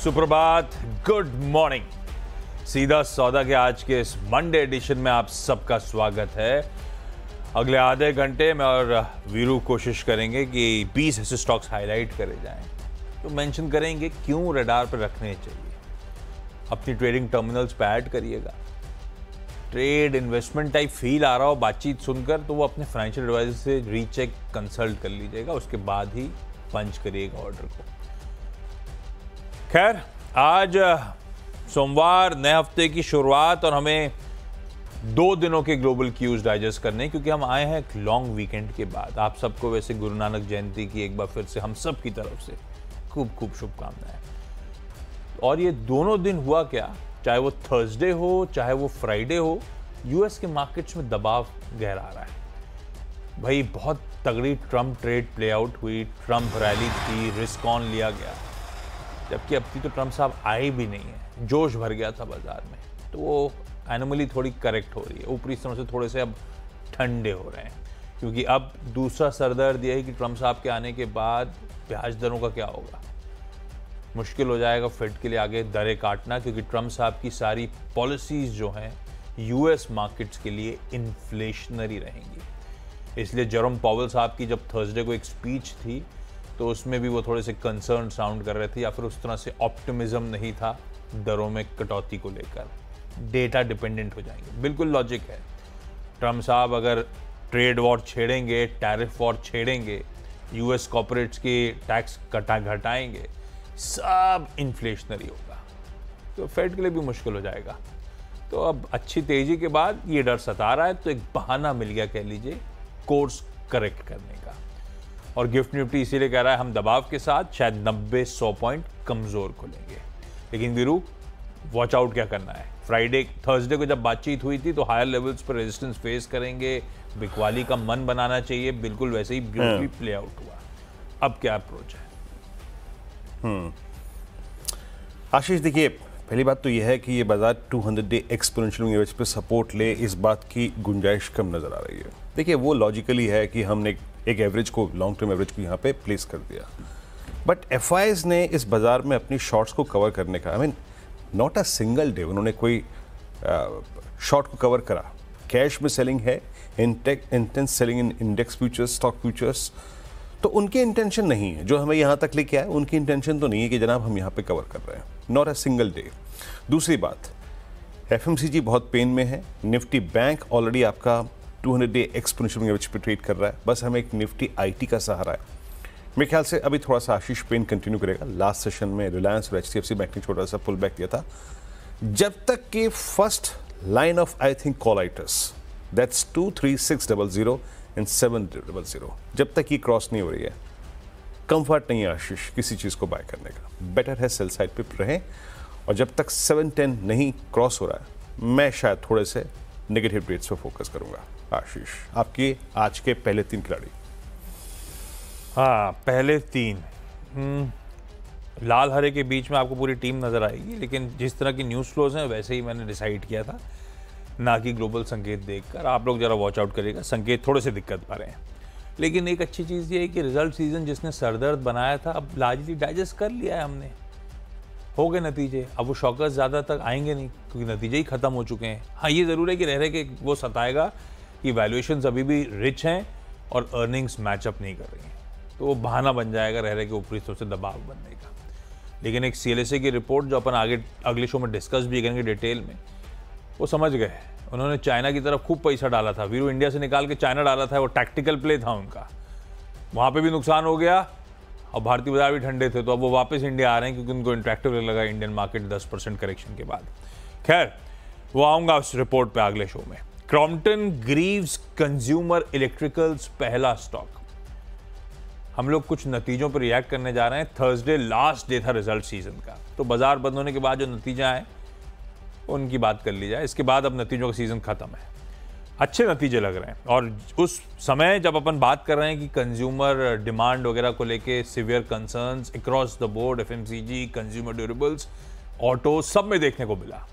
सुप्रभात, good morning. सीधा सौदा के आज के इस मंडे एडिशन में आप सबका स्वागत है। अगले आधे घंटे में और वीरू कोशिश करेंगे कि 20 ऐसे स्टॉक्स हाईलाइट करे जाएं, तो मेंशन करेंगे क्यों रडार पर रखने चाहिए। अपनी ट्रेडिंग टर्मिनल्स पे ऐड करिएगा। ट्रेड इन्वेस्टमेंट टाइप फील आ रहा हो बातचीत सुनकर, तो वो अपने फाइनेंशियल एडवाइजर से रीचेक कंसल्ट कर लीजिएगा, उसके बाद ही पंच करिएगा ऑर्डर को। खैर, आज सोमवार, नए हफ्ते की शुरुआत, और हमें 2 दिनों के ग्लोबल क्यूज डाइजेस्ट करने, क्योंकि हम आए हैं एक लॉन्ग वीकेंड के बाद। आप सबको वैसे गुरु नानक जयंती की एक बार फिर से हम सब की तरफ से खूब खूब शुभकामनाएं। और ये दोनों दिन हुआ क्या, चाहे वो थर्सडे हो चाहे वो फ्राइडे हो, यूएस के मार्केट्स में दबाव गहरा रहा है। भाई बहुत तगड़ी ट्रम्प ट्रेड प्ले आउट हुई, ट्रम्प रैली थी, रिस्क ऑन लिया गया, जबकि अब तक तो ट्रम्प साहब आए भी नहीं है। जोश भर गया था बाजार में, तो वो एनोमली थोड़ी करेक्ट हो रही है। ऊपरी स्तरों से थोड़े से अब ठंडे हो रहे हैं, क्योंकि अब दूसरा सरदर्द यह है कि ट्रम्प साहब के आने के बाद ब्याज दरों का क्या होगा। मुश्किल हो जाएगा फेड के लिए आगे दरें काटना, क्योंकि ट्रम्प साहब की सारी पॉलिसीज जो हैं यूएस मार्केट्स के लिए इन्फ्लेशनरी रहेंगी। इसलिए जेरोम पावेल साहब की जब थर्सडे को एक स्पीच थी, तो उसमें भी वो थोड़े से कंसर्न साउंड कर रहे थे, या फिर उस तरह से ऑप्टिमिज्म नहीं था दरों में कटौती को लेकर। डेटा डिपेंडेंट हो जाएंगे, बिल्कुल लॉजिक है। ट्रम्प साहब अगर ट्रेड वॉर छेड़ेंगे, टैरिफ वॉर छेड़ेंगे, यूएस कॉर्पोरेट्स की टैक्स घटाएंगे, सब इन्फ्लेशनरी होगा, तो फेड के लिए भी मुश्किल हो जाएगा। तो अब अच्छी तेजी के बाद ये डर सता रहा है, तो एक बहाना मिल गया कह लीजिए कोर्स करेक्ट करने का। और गिफ्ट निफ्टी इसीलिए कह रहा है हम दबाव के साथ शायद 90-100 पॉइंट कमजोर खुलेंगे। लेकिन वीरू, वॉच आउट क्या करना है। थर्सडे को जब बातचीत हुई थी तो हायर लेवल्स पर रेजिस्टेंस फेस करेंगे, बिकवाली का मन बनाना चाहिए, बिल्कुल वैसे ही ब्यूटीफुली प्ले आउट हुआ। अब क्या अप्रोच है? आशीष, देखिए, पहली बात तो यह है कि ये बाजार 200 डे एक्सपोनेंशियल एवरेज पे सपोर्ट ले, इस बात की गुंजाइश कम नजर आ रही है। देखिए, वो लॉजिकली है कि हमने एक एवरेज को, लॉन्ग टर्म एवरेज को यहाँ पे प्लेस कर दिया, बट एफआईज ने इस बाजार में अपनी शॉर्ट्स को कवर करने का, I mean not a single day उन्होंने कोई शॉर्ट को कवर करा। कैश में सेलिंग है, इंटेंस सेलिंग इन इंडेक्स फ्यूचर्स, स्टॉक फ्यूचर्स, तो उनकी इंटेंशन नहीं है जो हमें यहाँ तक लेके आए, उनकी इंटेंशन तो नहीं है कि जनाब हम यहाँ पे कवर कर रहे हैं, नॉट अ सिंगल डे। दूसरी बात, एफएमसीजी बहुत पेन में है। निफ्टी बैंक ऑलरेडी आपका 200 डे एक्सपोनेंशियल एवरेज पे ट्रेड कर रहा है, बस हमें एक निफ्टी आईटी का सहारा है। मेरे ख्याल से अभी थोड़ा सा आशीष पेन कंटिन्यू करेगा। लास्ट सेशन में रिलायंस और एचडीएफसी बैंक ने छोटा सा पुल बैक दिया था, जब तक कि first line of I think call writers, that's 23600 and 700, जब तक ये क्रॉस नहीं हो रही है, कंफर्ट नहीं है आशीष किसी चीज को बाय करने का। बेटर है सेल साइड पे रहें, और जब तक 710 नहीं क्रॉस हो रहा है, मैं शायद थोड़े से नेगेटिव रेट्स पर फोकस करूंगा। आशीष, आपके आज के पहले 3 खिलाड़ी। हाँ, पहले 3 लाल हरे के बीच में आपको पूरी टीम नजर आएगी, लेकिन जिस तरह की न्यूज़ फ्लोज हैं वैसे ही मैंने डिसाइड किया था, ना कि ग्लोबल संकेत देखकर। आप लोग जरा वॉच आउट करिएगा, संकेत थोड़े से दिक्कत पा रहे हैं। लेकिन एक अच्छी चीज़ ये है कि रिजल्ट सीजन जिसने सरदर्द बनाया था, अब लार्जली डाइजेस्ट कर लिया है हमने, हो गए नतीजे। अब वो शॉकर्स ज़्यादा तक आएंगे नहीं, क्योंकि नतीजे ही खत्म हो चुके हैं। हाँ, ये ज़रूर है कि रह रहे कि वो सताएगा कि वैल्यूएशंस अभी भी रिच हैं और अर्निंग्स मैचअप नहीं कर रही हैं, तो वो बहाना बन जाएगा रह रहे कि ऊपरी स्तर से दबाव बनने का। लेकिन एक सीएलएसए की रिपोर्ट जो अपन आगे अगले शो में डिस्कस भी करेंगे डिटेल में, वो समझ गए। उन्होंने चाइना की तरफ खूब पैसा डाला था, वीरू इंडिया से निकाल के चाइना डाला था, वो टैक्टिकल प्ले था उनका। वहाँ पे भी नुकसान हो गया और भारतीय बाजार भी ठंडे थे, तो अब वो वापस इंडिया आ रहे हैं, क्योंकि उनको इंटरेक्टिव लगा इंडियन मार्केट 10% करेक्शन के बाद। खैर, वो आऊँगा उस रिपोर्ट पे अगले शो में। क्रॉम्पटन ग्रीव्स कंज्यूमर इलेक्ट्रिकल्स पहला स्टॉक। हम लोग कुछ नतीजों पर रिएक्ट करने जा रहे हैं। थर्सडे लास्ट डे था रिजल्ट सीजन का, तो बाजार बंद होने के बाद जो नतीजा आए उनकी बात कर ली जाए। इसके बाद अब नतीजों का सीजन खत्म है, अच्छे नतीजे लग रहे हैं। और उस समय जब अपन बात कर रहे हैं कि कंज्यूमर डिमांड वगैरह को लेके severe concerns across the board, FMCG, consumer durables, auto, सब में देखने को मिला।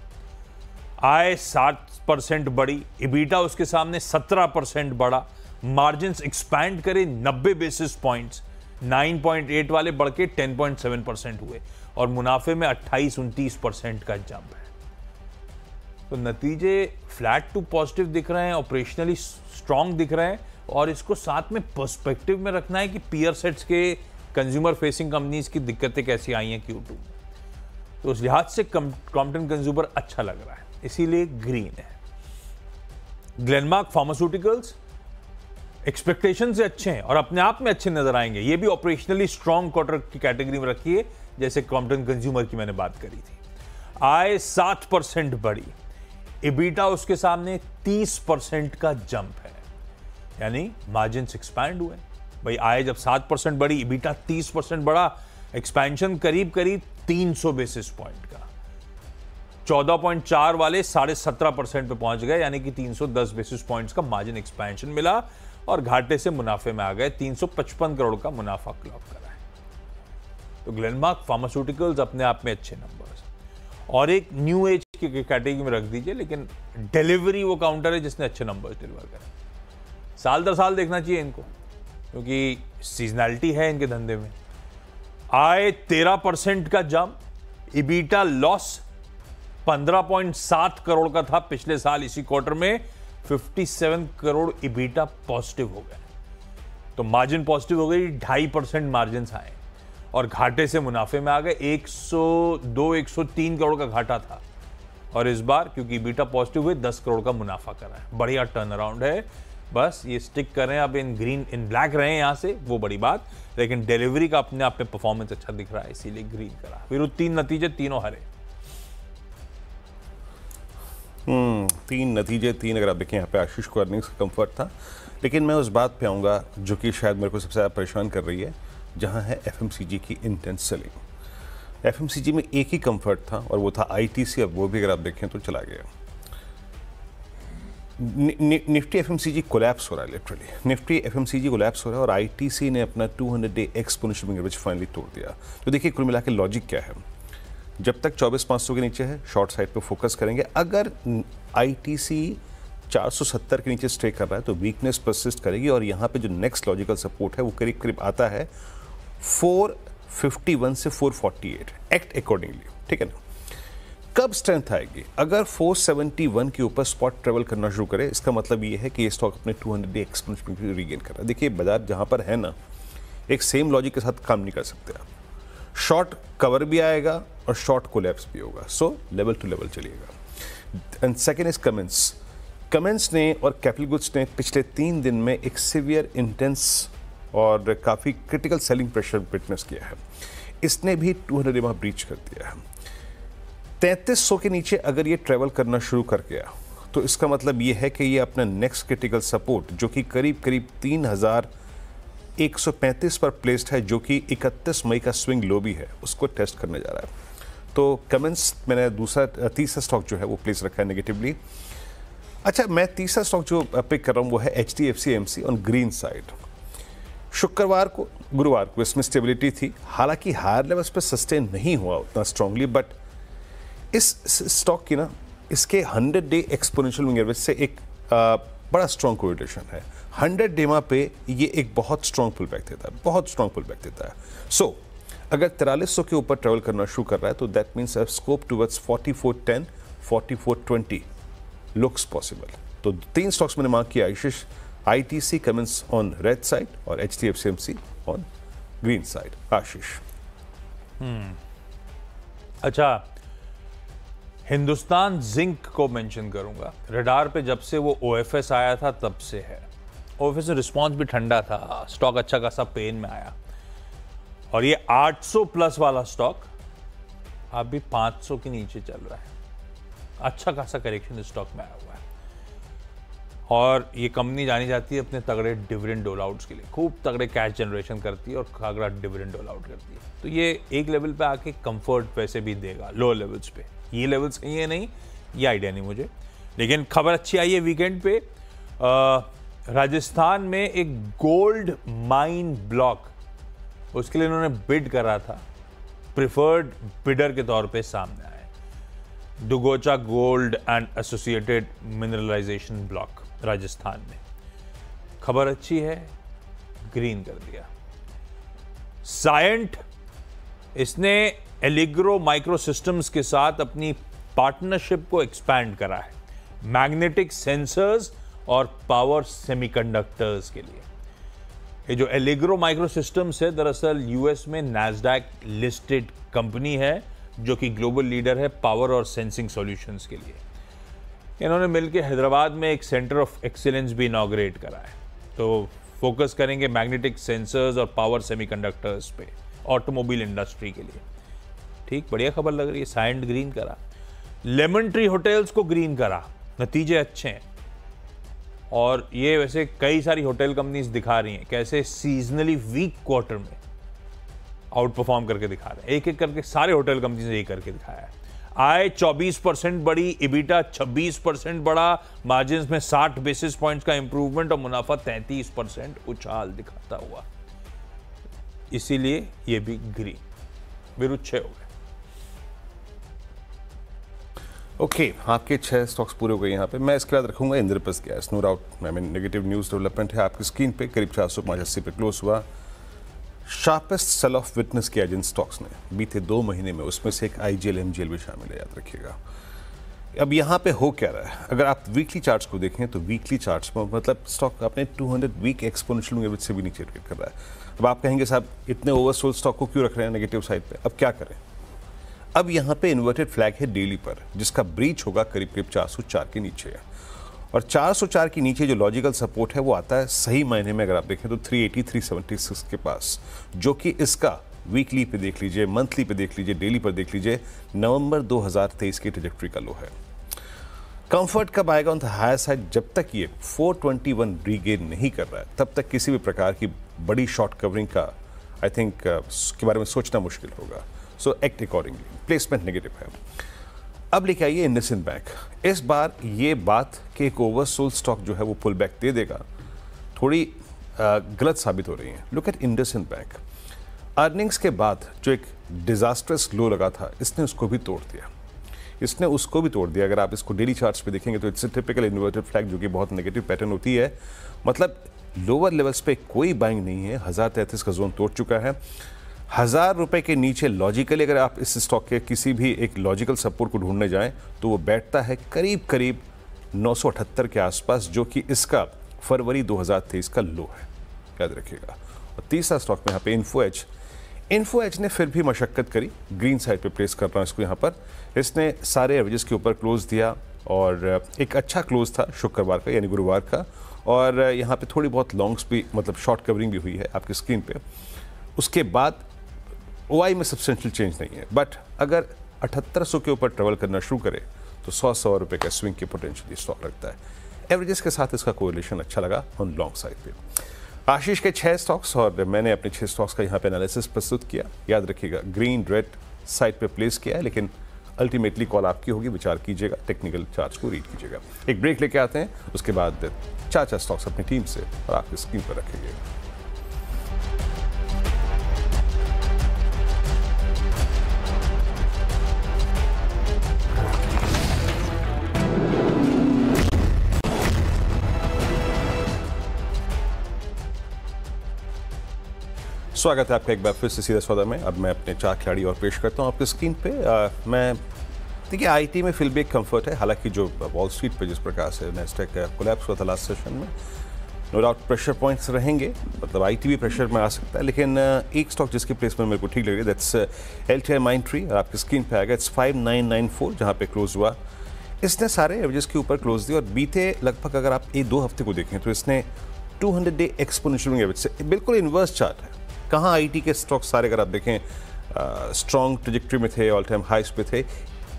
आय 7% बढ़ी, इबीटा उसके सामने 17% बढ़ा, मार्जिन्स एक्सपैंड करे 90 बेसिस पॉइंट्स, 9.8 वाले बढ़ के 10.7% हुए। और मुनाफे में 28-29% का जंप है। तो नतीजे फ्लैट टू पॉजिटिव दिख रहे हैं, ऑपरेशनली स्ट्रांग दिख रहे हैं, और इसको साथ में पर्सपेक्टिव में रखना है कि पीयर सेट्स के कंज्यूमर फेसिंग कंपनीज की दिक्कतें कैसी आई हैं Q2 में। तो उस लिहाज से क्रॉम्पटन कंज्यूमर अच्छा लग रहा है, इसीलिए ग्रीन है। ग्लेनमार्क फार्मास्यूटिकल्स एक्सपेक्टेशन से अच्छे हैं और अपने आप में अच्छे नजर आएंगे। ये भी ऑपरेशनली स्ट्रांग क्वार्टर की कैटेगरी में रखिए, जैसे क्रॉम्पटन कंज्यूमर की मैंने बात करी थी। आय 7% बढ़ी, EBITDA उसके सामने 30% का जंप है, यानी मार्जिन एक्सपैंड हुए। भाई आय जब 7% बढ़ी, EBITDA 30% बढ़ा, एक्सपेंशन करीब 300 बेसिस पॉइंट का। 14.4 वाले 17.5% पे पहुंच गए, यानी कि 310 बेसिस पॉइंट्स का मार्जिन एक्सपेंशन मिला और घाटे से मुनाफे में आ गए। 355 करोड़ का मुनाफा क्लॉक करा है। तो ग्लेनमार्क फार्मास्यूटिकल्स अपने आप में अच्छे नंबर्स। और एक न्यू एज की कैटेगरी में रख दीजिए, लेकिन डिलीवरी वो काउंटर है जिसने अच्छे नंबर्स डिलीवर करे। साल दर साल देखना चाहिए इनको, क्योंकि सीजनैलिटी है इनके धंधे में। आय 13% का जंप, EBITDA लॉस 15.7 करोड़ का था पिछले साल, इसी क्वार्टर में 57 करोड़ EBITDA पॉजिटिव हो गए। तो मार्जिन पॉजिटिव हो गई, 2.5% मार्जिन आए और घाटे से मुनाफे में आ गए। 102-103 करोड़ का घाटा था और इस बार क्योंकि EBITDA पॉजिटिव हुए 10 करोड़ का मुनाफा करा है। बढ़िया टर्न अराउंड है, बस ये स्टिक करें। अब इन ग्रीन इन ब्लैक रहे यहां से, वो बड़ी बात, लेकिन डिलीवरी का अपने आप में परफॉर्मेंस अच्छा दिख रहा है, इसीलिए ग्रीन करा। फिर 3 नतीजे, तीनों हरे। 3 नतीजे 3। अगर आप देखें यहाँ पे आशीष को अर्निंग्स का कंफर्ट था, लेकिन मैं उस बात पे आऊँगा जो कि शायद मेरे को सबसे ज़्यादा परेशान कर रही है, जहाँ है FMCG की इंटेंस सेलिंग। FMCG में एक ही कंफर्ट था और वो था ITC, अब वो भी अगर आप देखें तो चला गया। निफ्टी FMCG कोलैप्स हो रहा है, लिटरली निफ्टी FMCG कोलैप्स हो रहा है और ITC ने अपना 200-डे एक्सपोनेंशियल मूविंग एवरेज फाइनली तोड़ दिया। तो देखिए कुल मिला के लॉजिक क्या है, जब तक 24,500 के नीचे है शॉर्ट साइड पे फोकस करेंगे। अगर ITC 470 के नीचे स्टे कर रहा है तो वीकनेस परसिस्ट करेगी और यहाँ पे जो नेक्स्ट लॉजिकल सपोर्ट है वो करीब करीब आता है 451 से 448। एक्ट अकॉर्डिंगली, ठीक है ना। कब स्ट्रेंथ आएगी? अगर 471 के ऊपर स्पॉट ट्रेवल करना शुरू करे, इसका मतलब ये है कि ये स्टॉक अपने 200-डे एक्सपोनेंशियल रीगेन कर रहा है। देखिए बाजार जहाँ पर है ना, एक सेम लॉजिक के साथ काम नहीं कर सकते आप। शॉर्ट कवर भी आएगा और शॉर्ट कोलैप्स भी होगा, सो लेवल टू लेवल चलिएगा। एंड सेकेंड इज कमेंस ने और कैपिटल गुड्स ने पिछले 3 दिन में एक सीवियर इंटेंस और काफ़ी क्रिटिकल सेलिंग प्रेशर विटनेस किया है। इसने भी 200 माह ब्रीच कर दिया है। 3300 के नीचे अगर ये ट्रेवल करना शुरू कर गया तो इसका मतलब ये है कि ये अपना नेक्स्ट क्रिटिकल सपोर्ट जो कि करीब 3135 पर प्लेस्ड है, जो कि 31 मई का स्विंग लो भी है, उसको टेस्ट करने जा रहा है। तो कमेंस मैंने तीसरा स्टॉक जो है वो प्लेस रखा है नेगेटिवली। अच्छा, मैं तीसरा स्टॉक जो पिक कर रहा हूँ वो है HDFC AMC on green side. शुक्रवार को गुरुवार को इसमें स्टेबिलिटी थी, हालांकि हायर लेवल्स पर सस्टेन नहीं हुआ उतना स्ट्रांगली, बट इस स्टॉक की ना इसके 100-डे एक्सपोनेंशियल मूविंग एवरेज से एक बड़ा स्ट्रांग कोरिलेशन है। 100 माह पे ये एक बहुत स्ट्रांग पुल बैक देता है, बहुत स्ट्रांग पुल बैक देता है। सो अगर 4300 के ऊपर ट्रेवल करना शुरू कर रहा है तो that means scope towards 4410, 4420 looks possible. तो 3 स्टॉक्स मैंने मार्क किया, Ashish, ITC commence on red side और HDFC AMC on green side. Ashish. अच्छा, हिंदुस्तान जिंक को मेंशन करूंगा। रडार पे जब से वो OFS आया था तब से है। OFS में रिस्पॉन्स भी ठंडा था, स्टॉक अच्छा खासा पेन में आया, और ये 800 प्लस वाला स्टॉक अभी 500 के नीचे चल रहा है। अच्छा खासा करेक्शन इस स्टॉक में आया हुआ है और ये कंपनी जानी जाती है अपने तगड़े डिविडेंड डोल आउट्स के लिए। खूब तगड़े कैश जनरेशन करती है और तगड़ा डिविडेंड डोल आउट करती है। तो ये एक लेवल पे आके कंफर्ट पैसे भी देगा लो लेवल्स पे। ये लेवल्स सही है नहीं, ये आइडिया नहीं मुझे, लेकिन खबर अच्छी आई है वीकेंड पे। राजस्थान में एक गोल्ड माइन ब्लॉक, उसके लिए उन्होंने बिड करा था, प्रिफर्ड बिडर के तौर पे सामने आए। Dugocha gold and associated mineralisation block Rajasthan में। खबर अच्छी है, ग्रीन कर दिया। सायंट, इसने एलिग्रो माइक्रो सिस्टम्स के साथ अपनी पार्टनरशिप को एक्सपैंड करा है मैग्नेटिक सेंसर्स और पावर सेमीकंडक्टर्स के लिए। ये जो एलिग्रो माइक्रो सिस्टम्स है दरअसल यूएस में नैस्डैक लिस्टेड कंपनी है जो कि ग्लोबल लीडर है पावर और सेंसिंग सॉल्यूशंस के लिए। इन्होंने मिलकर हैदराबाद में एक सेंटर ऑफ एक्सीलेंस भी इनॉग्रेट करा है। तो फोकस करेंगे मैग्नेटिक सेंसर्स और पावर सेमीकंडक्टर्स पे ऑटोमोबाइल इंडस्ट्री के लिए। ठीक, बढ़िया खबर लग रही है। साइंड ग्रीन करा, लेमन ट्री होटल्स को ग्रीन करा, नतीजे अच्छे हैं। और ये वैसे कई सारी होटल कंपनीज दिखा रही हैं कैसे सीजनली वीक क्वार्टर में आउट परफॉर्म करके दिखा रहे हैं। एक एक करके सारे होटल कंपनीज ने ये करके दिखाया है। आय 24% बढ़ी, इबिटा 26% बढ़ा, मार्जिन्स में 60 बेसिस पॉइंट्स का इंप्रूवमेंट और मुनाफा 33% उछाल दिखाता हुआ। इसीलिए ये भी ग्रीन विरुद्ध 6 हो गए। ओके, आपके 6 स्टॉक्स पूरे हो गए यहाँ पे। मैं इसके बाद रखूंगा Indraprastha gas. No doubt, I mean negative news development है आपकी स्क्रीन पे। करीब 485 पे क्लोज हुआ। शार्पेस्ट सेल ऑफ विटनेस किया जिन स्टॉक्स ने बीते 2 महीने में, उसमें से एक आईजीएल एमजीएल भी शामिल है, याद रखिएगा। अब यहाँ पे हो क्या रहा है, अगर आप वीकली चार्ट्स को देखें तो वीकली चार्ट्स में मतलब स्टॉक अपने 200 वीक एक्सपोनेंशियल एवरेज से भी नीचे ट्रेड कर रहा है। अब आप कहेंगे साहब इतने ओवरसोल्ड स्टॉक को क्यों रख रहे हैं नेगेटिव साइड पे, अब क्या करें। अब यहाँ पे इन्वर्टेड फ्लैग है डेली पर, जिसका ब्रीच होगा करीब करीब 404 के नीचे है। और 404 के नीचे जो लॉजिकल सपोर्ट है वो आता है सही मायने में अगर आप देखें तो 380 376 के पास, जो कि इसका वीकली पे देख लीजिए, मंथली पे देख लीजिए, डेली पर देख लीजिए, नवंबर 2023 की ट्रैजेक्टरी का लो है। कंफर्ट कब आएगा ऑन द हायर साइड, जब तक ये 421 रीगेन नहीं कर रहा है तब तक किसी भी प्रकार की बड़ी शॉर्ट कवरिंग का आई थिंक के बारे में सोचना मुश्किल होगा। सो एक्ट अकॉर्डिंगली। प्लेसमेंट नेगेटिव है। अब लेके आइए इंडसइंड बैंक। इस बार ये बात कि एक ओवरसोल्ड स्टॉक जो है वो पुल बैक दे देगा थोड़ी गलत साबित हो रही है। Look at IndusInd bank. Earnings के बाद जो एक डिजास्ट्रस लो लगा था, इसने उसको भी तोड़ दिया। अगर आप इसको डेली चार्ट्स पे देखेंगे तो इट्स टिपिकल इन्वर्टेड फ्लैग, जो कि बहुत नेगेटिव पैटर्न होती है। मतलब लोअर लेवल्स पे कोई बाइंग नहीं है। 1033 का जोन तोड़ चुका है। 1000 रुपए के नीचे लॉजिकली अगर आप इस स्टॉक के किसी भी एक लॉजिकल सपोर्ट को ढूंढने जाएं तो वो बैठता है करीब करीब 978 के आसपास, जो कि इसका फरवरी 2023 का लो है, याद रखिएगा। और तीसरा स्टॉक में यहाँ पे इन्फो एज ने फिर भी मशक्कत करी, ग्रीन साइड पे प्लेस कर रहा हूँ इसको यहाँ पर। इसने सारे एवरेजेस के ऊपर क्लोज दिया और एक अच्छा क्लोज था शुक्रवार का यानी गुरुवार का। और यहाँ पे थोड़ी बहुत लॉन्ग्स भी मतलब शॉर्ट कवरिंग भी हुई है आपकी स्क्रीन पे। उसके बाद ओआई में सब्सटेंशियल चेंज नहीं है, बट अगर 7800 के ऊपर ट्रेवल करना शुरू करे तो 100 रुपए का स्विंग के पोटेंशियल स्टॉक रखता है। एवरेजेस के साथ इसका कोरिलेशन अच्छा लगा ऑन लॉन्ग साइड पे। आशीष के 6 स्टॉक्स और मैंने अपने 6 स्टॉक्स का यहाँ पे एनालिसिस प्रस्तुत किया। याद रखिएगा ग्रीन रेड साइड पे प्लेस किया है, लेकिन अल्टीमेटली कॉल आपकी होगी, विचार कीजिएगा, टेक्निकल चार्ट्स को रीड कीजिएगा। एक ब्रेक लेके आते हैं, उसके बाद 4 स्टॉक्स अपनी टीम से और आपकी स्क्रीन पर रखेंगे। स्वागत है आपका एक बार फिर से सीधा सौदा में। अब मैं अपने 4 खिलाड़ी और पेश करता हूं आपकी स्क्रीन पे। मैं देखिए आईटी में फिल भी एक कंफर्ट है, हालांकि जो वॉल स्ट्रीट पे जिस प्रकार से नैस्डैक कोलैप्स हुआ था लास्ट सेशन में, नो डाउट प्रेशर पॉइंट्स रहेंगे, मतलब आईटी भी प्रेशर में आ सकता है। लेकिन एक स्टॉक जिसकी प्लेसमेंट मेरे को ठीक लग रही है, दैट्स एलटीआई माइंडट्री। और आपकी स्क्रीन पे आएगा, इट्स 5994 जहाँ पे क्लोज हुआ। इसने सारे एवरेजेस के ऊपर क्लोज दिया और बीते लगभग अगर आप 2 हफ्ते को देखें तो इसने 200 डे एक्सपोनेंशियल एवरेज से बिल्कुल इन्वर्स चार्ट है। कहाँ आईटी के स्टॉक सारे अगर आप देखें स्ट्रॉन्ग ट्रैजेक्टरी में थे, ऑल टाइम हाइस पे थे।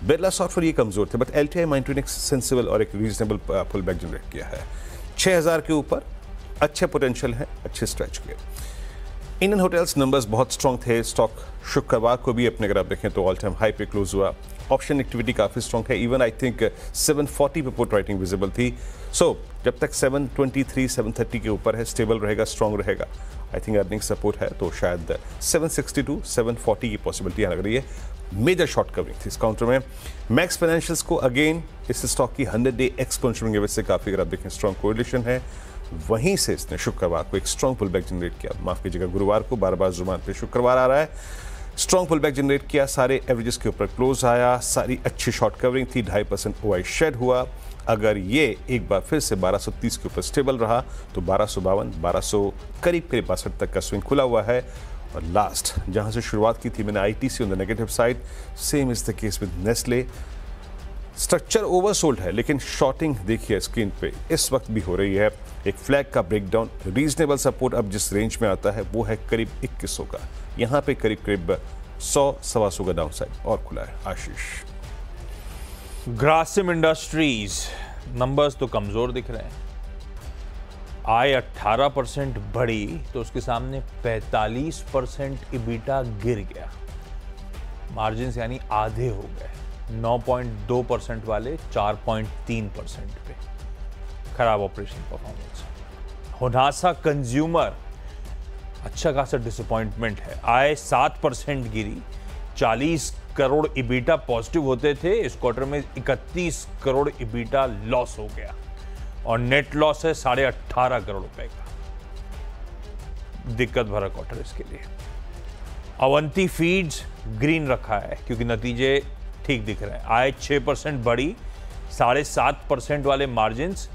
बिरला सॉफ्टवेयर ये कमजोर थे, बट एलटीआई माइंडट्री ने एक सेंसिबल और एक रीजनेबल पुल बैक जनरेट किया है। 6000 के ऊपर अच्छे पोटेंशियल है, अच्छे स्ट्रेच के। इंडियन होटल्स नंबर्स बहुत स्ट्रॉन्ग थे। स्टॉक शुक्रवार को भी अपने अगर आप देखें तो ऑल टाइम हाई पे क्लोज हुआ। ऑप्शन एक्टिविटी काफ़ी स्ट्रॉन्ग है, इवन आई थिंक 740 पे पुट राइटिंग विजिबल थी। सो जब तक 723 730 के ऊपर है, स्टेबल रहेगा, स्ट्रॉन्ग रहेगा। आई थिंक अर्निंग सपोर्ट है तो शायद 762 740 की पॉसिबिलिटी यहाँ लग रही है। मेजर शॉर्ट कवरिंग थी इस काउंटर में। मैक्स फाइनेंशियल्स को अगेन इस स्टॉक की 100 डे एक्सपोनेंशियल एवरेज से काफ़ी अगर आप देखें स्ट्रॉन्ग कोरिलेशन है। वहीं से इसने शुक्रवार को एक स्ट्रॉन्ग पुल बैक जनरेट किया, माफ कीजिएगा गुरुवार को, बार-बार जुबान पे शुक्रवार आ रहा है। स्ट्रॉन्ग पुल बैक जनरेट किया, सारे एवरेजेस के ऊपर क्लोज आया, सारी अच्छी शॉर्ट कवरिंग थी, 2.5% ओआई शेड हुआ। अगर ये एक बार फिर से 1230 के ऊपर स्टेबल रहा तो 1252, 1200 करीब 62 तक का स्विंग खुला हुआ है। और लास्ट जहां से शुरुआत की थी मैंने ITC on the negative side, same is the case with Nestle. Structure oversold है लेकिन शॉर्टिंग देखिए स्क्रीन पे इस वक्त भी हो रही है। एक फ्लैग का ब्रेकडाउन, रीजनेबल सपोर्ट अब जिस रेंज में आता है वो है करीब 2100 का, यहाँ पे करीब 100-125 का डाउन साइड और खुला है। आशीष, ग्रासिम इंडस्ट्रीज नंबर्स तो कमजोर दिख रहे हैं। आय 18% बढ़ी तो उसके सामने 45% इबिटा गिर गया। मार्जिन्स यानी आधे हो गए, 9.2% वाले 4.3% पे। खराब ऑपरेशन परफॉर्मेंस। होनासा कंज्यूमर अच्छा खासा डिसअपॉइंटमेंट है। आय 7% गिरी, 40 करोड़ इबिटा पॉजिटिव होते थे, इस क्वार्टर में 31 करोड़ इबिटा लॉस हो गया और नेट लॉस है 18.5 करोड़ रुपए का। दिक्कत भरा क्वार्टर इसके लिए। अवंती फीड्स ग्रीन रखा है क्योंकि नतीजे ठीक दिख रहे हैं। आय 6% बढ़ी, 7.5% वाले मार्जिन्स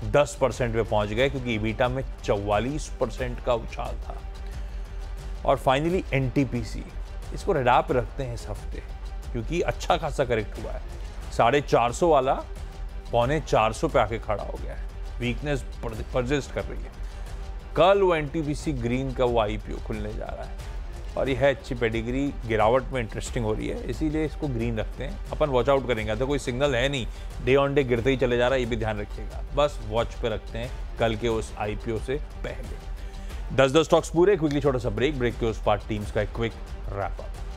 10% पे पहुंच गए क्योंकि इबिटा में 44% का उछाल था। और फाइनली एनटीपीसी, इसको रेडार पे रखते हैं इस हफ्ते क्योंकि अच्छा खासा करेक्ट हुआ है। 450 वाला 450 पे आके खड़ा हो गया है, वीकनेस परसिस्ट कर रही है। कल वो एनटीपीसी ग्रीन का वो आईपीओ खुलने जा रहा है और यह है अच्छी पेडिग्री, गिरावट में इंटरेस्टिंग हो रही है, इसीलिए इसको ग्रीन रखते हैं। अपन वॉच आउट करेंगे, तो कोई सिग्नल है नहीं, डे ऑन डे गिरते ही चले जा रहा है, ये भी ध्यान रखिएगा। बस वॉच पे रखते हैं कल के उस आईपीओ से पहले। 10 स्टॉक्स पूरे। क्विकली छोटा सा ब्रेक के उस पार्ट टीम्स का एक क्विक रैप अप।